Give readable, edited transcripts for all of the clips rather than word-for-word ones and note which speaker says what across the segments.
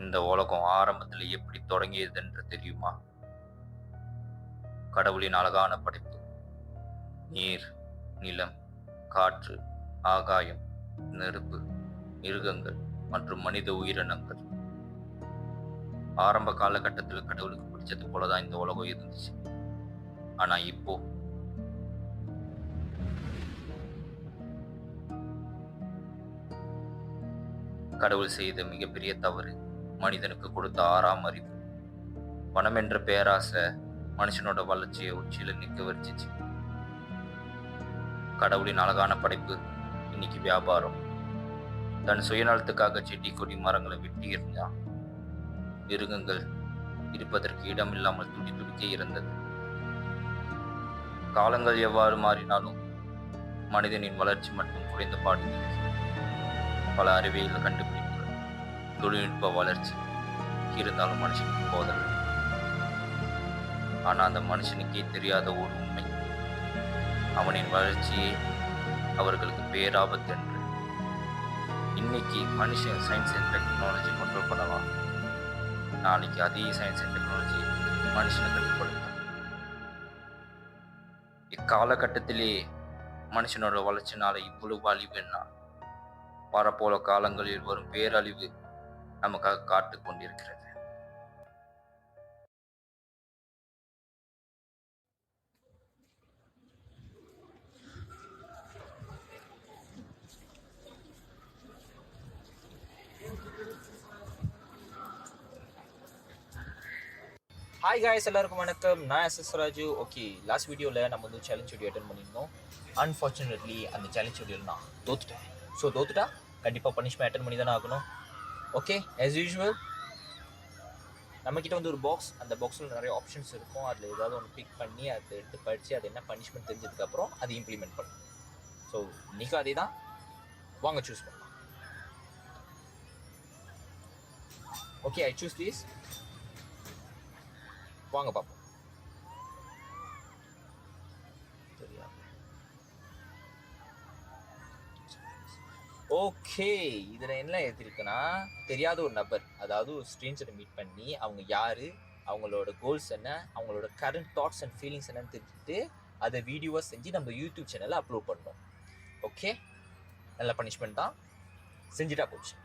Speaker 1: இந்த உலகம் ஆரம்பத்தில் எப்படி தொடங்கியது என்று தெரியுமா? கடவுளின் அழகான படைப்பு. நீர், நிலம், காற்று, ஆகாயம், நெருப்பு, மிருகங்கள் மற்றும் மனித உயிரினங்கள். ஆரம்ப காலகட்டத்தில் கடவுளுக்கு பிடிச்சது போலதான் இந்த உலகம் இருந்துச்சு. ஆனா இப்போ கடவுள் செய்த மிகப்பெரிய தவறு மனிதனுக்கு கொடுத்த 6ஆம் அறிவு. பணம் என்ற பேராசை மனுஷனோட வளர்ச்சியை உச்சியில நிற்க வச்சிச்சு. கடவுளின் அழகான படைப்பு இன்னைக்கு வியாபாரம். தன் சுயநலத்துக்காக செடி கொடி மரங்களை வெட்டி இருந்தான். மிருகங்கள் இருப்பதற்கு இடம் இல்லாமல் துடி துடிக்க இருந்தது. காலங்கள் எவ்வாறு மாறினாலும் மனிதனின் வளர்ச்சி மட்டும் குறைந்த பாடு. பல அறிவியல் கண்டுபிடிப்புகள், தொழில்நுட்ப வளர்ச்சி இருந்தாலும் மனுஷனுக்கு போதல். ஆனா அந்த மனுஷனுக்கே தெரியாத ஒரு உண்மை, அவனின் வளர்ச்சியே அவர்களுக்கு பேராபத்து என்று. இன்னைக்கு மனுஷன் சயின்ஸ் அண்ட் டெக்னாலஜி கண்ட்ரோல் பண்ணலாம், நாளைக்கு அதே சயின்ஸ் அண்ட் டெக்னாலஜி மனுஷனை கட்டுப்படுத்தும். இக்காலகட்டத்திலே மனுஷனோட வளர்ச்சினால இவ்வளவு அழிவுன்னா வரப்போல காலங்களில் வரும் பேரழிவு நமக்காக காத்து கொண்டிருக்கிறது.
Speaker 2: ஹாய் காய்ஸ், எல்லாருக்கும் வணக்கம். நான் எஸ்எஸ் ராஜு. ஓகே, லாஸ்ட் வீடியோவில் நம்ம வந்து சேலஞ்ச் வீடியோ அட்டன் பண்ணியிருந்தோம். அன்ஃபார்ச்சுனேட்லி அந்த சேலஞ்ச் வீடியோவில் நான் தோத்துட்டேன். ஸோ தோத்துட்டா கண்டிப்பாக பனிஷ்மெண்ட் அட்டன் பண்ணி தானே ஆகணும். ஓகே, ஆஸ் யூஷுவல் நம்மக்கிட்ட வந்து ஒரு பாக்ஸ், அந்த பாக்ஸில் நிறைய ஆப்ஷன்ஸ் இருக்கும். அதில் ஏதாவது ஒன்று பிக் பண்ணி அதை எடுத்து படித்து அது என்ன பனிஷ்மெண்ட் தெரிஞ்சதுக்கப்புறம் அதை இம்ப்ளிமெண்ட் பண்ணணும். ஸோ இன்றைக்கி அதே தான், வாங்க சூஸ் பண்ணலாம். Okay, I choose this. வாங்க பார்ப்போம். ஓகே, இதில் என்ன எழுதிருக்குன்னா, தெரியாத ஒரு நபர், அதாவது ஒரு ஸ்ட்ரேஞ்சரை மீட் பண்ணி அவங்க யார், அவங்களோட கோல்ஸ் என்ன, அவங்களோட கரண்ட் தாட்ஸ் அண்ட் ஃபீலிங்ஸ் என்னன்னு தெரிஞ்சுட்டு அதை வீடியோவாக செஞ்சு நம்ம யூடியூப் சேனலில் அப்லோட் பண்ணோம். ஓகே, நல்ல பனிஷ்மெண்ட் தான், செஞ்சுட்டா போச்சு.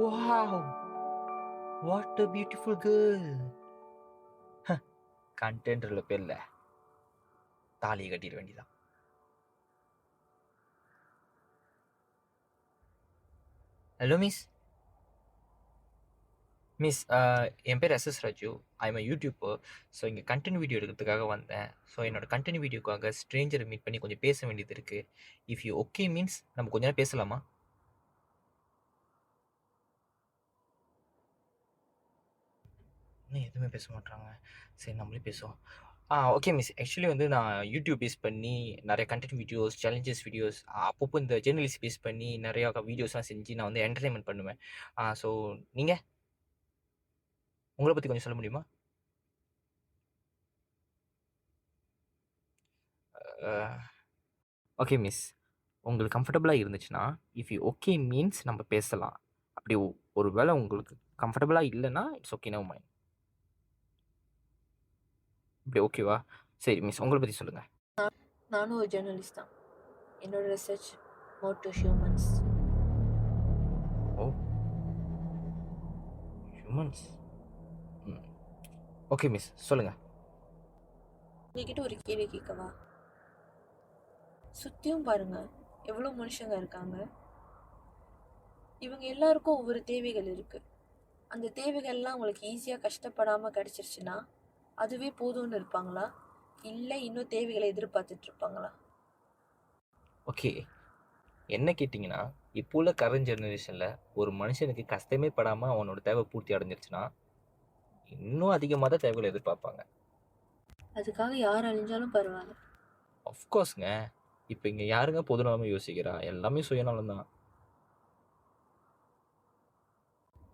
Speaker 2: Wow, what a beautiful girl. கண்டென்ட்ல பேர்ல தாலியை கட்டிட வேண்டியதான். Hello miss. என் பேர் S S Raju. I am YouTuber. So இங்கே கண்டென்ட் வீடியோ எடுக்கிறதுக்காக வந்தேன். ஸோ என்னோட கண்டென்ட் வீடியோக்காக ஸ்ட்ரேஞ்சரை மீட் பண்ணி கொஞ்சம் பேச வேண்டியது இருக்குது. இஃப் யூ ஓகே மீன்ஸ் நம்ம கொஞ்ச நேரம் பேசலாமா? இன்னும் எதுவுமே பேச மாட்டாங்க. சரி, நம்மளே பேசுவோம். Okay miss. ஆக்சுவலி வந்து நான் யூடியூப் பேஸ் பண்ணி நெறைய கன்டென்ட் வீடியோஸ், சேலஞ்சஸ் வீடியோஸ் அப்பப்போ இந்த ஜெர்னலிஸ்ட் பேஸ் பண்ணி நெறையா வீடியோஸ்லாம் செஞ்சு நான் வந்து என்டர்டெயின்மென்ட் பண்ணுவேன். ஸோ நீங்க? உங்கள பத்தி கொஞ்சம் சொல்ல முடியுமா? அ ஓகே மிஸ். உங்களுக்கு கம்ஃபர்டபுளா இருந்துச்சுன்னா, இஃப் யூ ஓகே மீன்ஸ் நம்ம பேசலாம். அப்படி ஒரு வேளை உங்களுக்கு கம்ஃபர்டபுளா இல்லன்னா, இட்ஸ் ஓகே நெவர் மைண்ட். இப்படி ஓகேவா? சரி மிஸ் உங்கள பத்தி சொல்லுங்க.
Speaker 3: நானும் ஒரு ஜேர்னலிஸ்ட் தான். என்னோட ரிசர்ச் மோர் டு ஹியூமன்ஸ்.
Speaker 2: ஓ! ஹியூமன்ஸ். ம். ஓகே மிஸ் சொல்லுங்க.
Speaker 3: உங்ககிட்ட ஒரு கேள்வி கேட்கவா? சுற்றியும் பாருங்க, எவ்வளோ மனுஷங்க இருக்காங்க. இவங்க எல்லாருக்கும் ஒவ்வொரு தேவைகள் இருக்கு. அந்த தேவைகள்லாம் உங்களுக்கு ஈஸியாக கஷ்டப்படாமல் கிடைச்சிருச்சுன்னா அதுவே போதும்னு இருப்பாங்களா, இல்லை இன்னும் தேவைகளை எதிர்பார்த்துட்டு இருப்பாங்களா?
Speaker 2: ஓகே. என்ன கேட்டிங்கன்னா, இப்போ உள்ள கரண்ட் ஜெனரேஷன்ல ஒரு மனுஷனுக்கு கஷ்டமே படாம அவனோட தேவை பூர்த்தி அடைஞ்சிருச்சுன்னா, இன்னும் அதிகமா தான் தேவைகள எதிர்பார்ப்பாங்க.
Speaker 3: அதுக்காக யார் அழிஞ்சாலும் பரவாயில்ல.
Speaker 2: ஆஃப்கோர்ஸ்ங்க. இப்ப இங்க யாருங்க பொதுநலமா யோசிக்கிறா? எல்லாமே சுயநலம் தான்.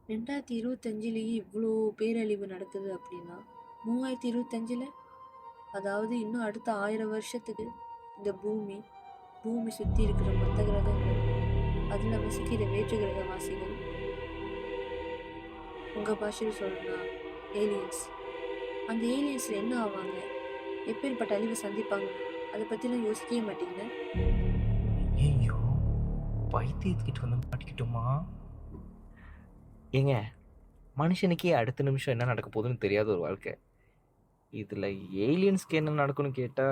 Speaker 3: 2025 இவ்வளோ பேரழிவு நடக்குது அப்படின்னா 3025, அதாவது இன்னும் அடுத்த 1000 வருஷத்துக்கு இந்த பூமி சுற்றி இருக்கிற மற்ற கிரகங்கள், அதில் வசிக்கிற வேற்று கிரகவாசிகள், உங்கள் பாஷையில் சொல்லணும்னா ஏலியன்ஸ், அந்த ஏலியன்ஸில் என்ன ஆவாங்க, எப்பேற்பட்ட அழிவை சந்திப்பாங்க, அதை பற்றிலாம் யோசிக்கவே மாட்டீங்க.
Speaker 2: ஐயோ! பைத்தியத்துக்கிட்ட வந்து மாட்டிக்கிட்டோமா? ஏங்க, மனுஷனுக்கே அடுத்த நிமிஷம் என்ன நடக்க போகுதுன்னு தெரியாத ஒரு வாழ்க்கை. இதுல ஏலியன்ஸ்க்கு என்ன நடக்கும்னு கேட்டா,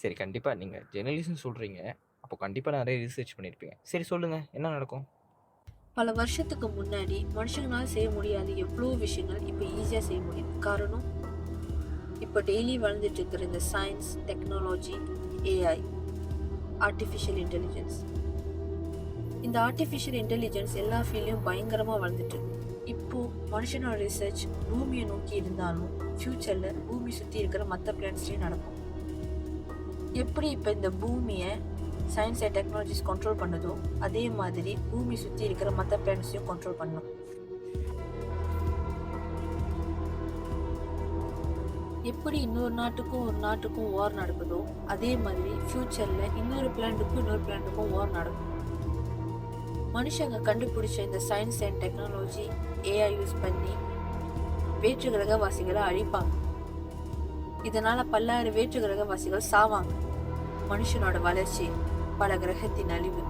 Speaker 2: சரி கண்டிப்பா நீங்க ஜெர்னலிஸ்ட்னு சொல்றீங்க. அப்போ கண்டிப்பா நிறைய ரிசர்ச் பண்ணியிருப்பீங்க. சரி சொல்லுங்க, என்ன நடக்கும்?
Speaker 3: பல வருஷத்துக்கு முன்னாடி மனுஷங்களால செய்ய முடியாத எவ்வளோ விஷயங்கள் இப்போ ஈஸியாக செய்ய முடியுது. காரணம், இப்போ டெய்லி வளர்ந்துட்டு இருக்கிற இந்த science, technology, AI, artificial intelligence. இந்த ஆர்டிஃபிஷியல் இன்டெலிஜென்ஸ் எல்லா ஃபீல்ட்லையும் பயங்கரமாக வளர்ந்துட்டு இருக்கு. இப்போது மனுஷனோட ரிசர்ச் பூமியை நோக்கி இருந்தாலும் ஃப்யூச்சரில் பூமி சுற்றி இருக்கிற மற்ற பிளானட்ஸ்லேயும் நடக்கும். எப்படி இப்போ இந்த பூமியை சயின்ஸ் அண்ட் டெக்னாலஜிஸ் கண்ட்ரோல் பண்ணுதோ, அதே மாதிரி பூமி சுற்றி இருக்கிற மற்ற பிளானட்ஸையும் கண்ட்ரோல் பண்ணும். எப்படி இன்னொரு நாட்டுக்கும் வார் நடக்குதோ, அதே மாதிரி ஃப்யூச்சரில் இன்னொரு பிளானட்டுக்கும் வார் நடக்கும். மனுஷங்க கண்டுபிடிச்ச இந்த science and technology, AI use பண்ணி வேற்று கிரகவாசிகளை அழிப்பாங்க. இதனால் பல்லாயிரம் வேற்று கிரகவாசிகள் சாவாங்க. மனுஷனோட வளர்ச்சி, பல கிரகத்தின் அழிவு.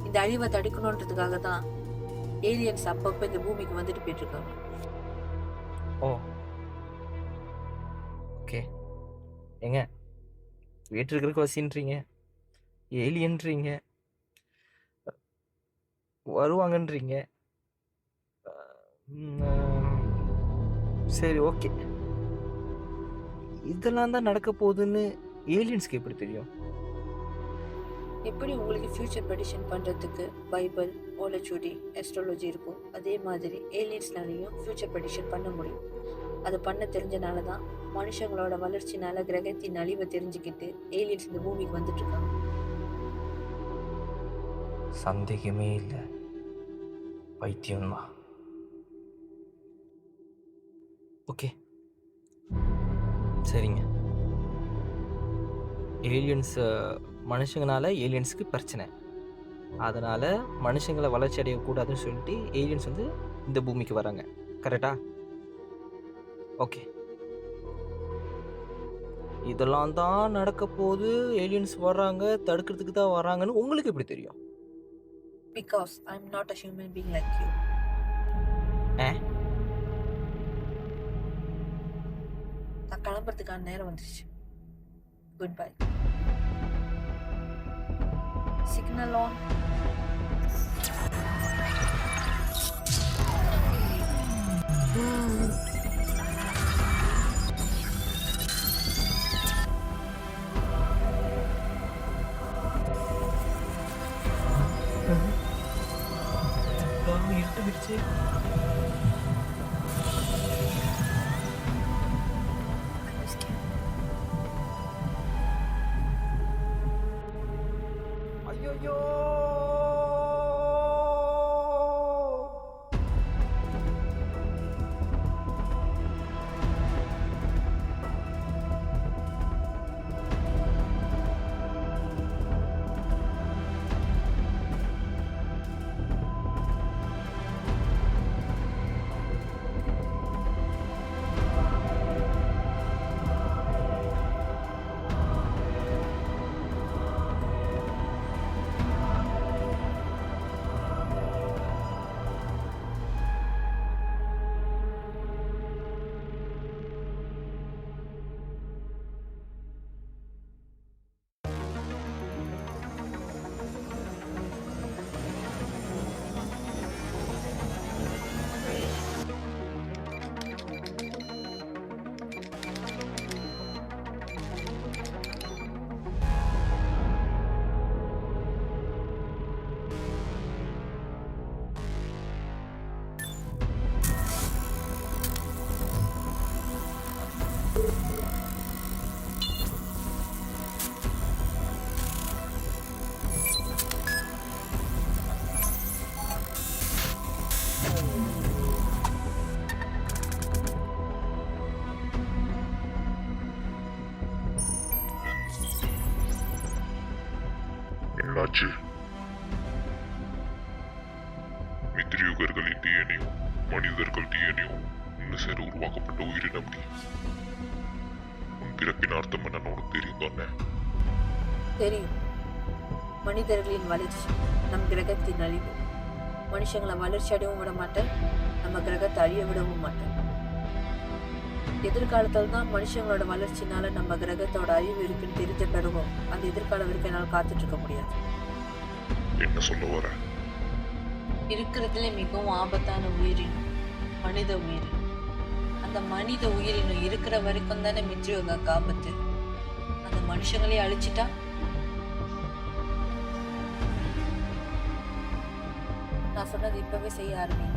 Speaker 3: இந்த அழிவை தடுக்கணுன்றதுக்காக தான் ஏலியன்ஸ் அப்பப்போ இந்த பூமிக்கு வந்துட்டு போயிட்டு இருக்காங்க.
Speaker 2: ஓ ஓகே. ஏங்க, வேற்று கிரகவாசின்றீங்க, ஏலியன்றீங்க, வருவாங்கன்றீங்க. சரி ஓகே. இதெல்லாம் தான் நடக்க போகுதுன்னு ஏலியன்ஸ்க்கு எப்படி தெரியும்?
Speaker 3: எப்படி உங்களுக்கு ஃபியூச்சர் ப்ரெடிக்ஷன் பண்ணுறதுக்கு பைபிள், ஓலைச்சுவடி, அஸ்ட்ராலஜி இருக்கும், அதே மாதிரி ஏலியன்ஸ்னாலையும் ஃபியூச்சர் ப்ரெடிக்ஷன் பண்ண முடியும். அதை பண்ண தெரிஞ்சனால தான் மனுஷங்களோட வளர்ச்சினால கிரகத்தின் அழிவை தெரிஞ்சுக்கிட்டு ஏலியன்ஸ் இந்த பூமிக்கு வந்துட்டு இருக்காங்க.
Speaker 2: சந்தேகமே இல்லை, பைத்தியம்தான். ஓகே சரிங்க. ஏலியன்ஸ் மனுஷங்கனால ஏலியன்ஸுக்கு பிரச்சனை, அதனால் மனுஷங்களை வளர்ச்சி அடையக்கூடாதுன்னு சொல்லிட்டு ஏலியன்ஸ் வந்து இந்த பூமிக்கு வராங்க, கரெக்டா? ஓகே. இதெல்லாம் தான் நடக்க போது, ஏலியன்ஸ் வர்றாங்க, தடுக்கிறதுக்கு தான் வராங்கன்னு உங்களுக்கு எப்படி தெரியும்?
Speaker 3: Because I'm not a human being like you. நான் கிளம்புறதுக்கான நேரம் வந்துருச்சு. Good bye. Signal on.
Speaker 2: இருட்டு
Speaker 4: என்னாச்சு? மித்ரியுகர்களின் டிஎன்ஏயும் மனிதர்கள் டிஎன்ஏயும் ஒன்று சேர உருவாக்கப்பட்ட உயிரினம் நீ. உன் பிறப்பின் அர்த்தம் என்னன்னு உனக்கு தெரியும் தானே?
Speaker 3: தெரியும். மனிதர்களின் வளர்ச்சி நம் கிரகத்தின் அழிவு. மனுஷங்களை வளர்ச்சி அடையவும் விட மாட்டேன், நம்ம கிரகத்தை அழிய விடவும் மாட்டேன். எதிர்காலத்தில் தான் மனுஷங்களோட வளர்ச்சினால நம்ம கிரகத்தோட அழிவு இருக்குன்னு தெரிஞ்ச பிறகும் அந்த எதிர்காலம் வரைக்கும் என்னால் காத்துட்டு இருக்க முடியாது.
Speaker 4: என்ன சொல்ல வர?
Speaker 3: இருக்கிறதுல மிகவும் ஆபத்தான உயிரினம் மனித உயிரினம். அந்த மனித உயிரினம் இருக்கிற வரைக்கும் தானே மித்ரியோக ஆபத்து. அந்த மனுஷங்களே அழிச்சிட்டா நான் சொன்னது இப்பவே செய்ய ஆரம்பிங்க.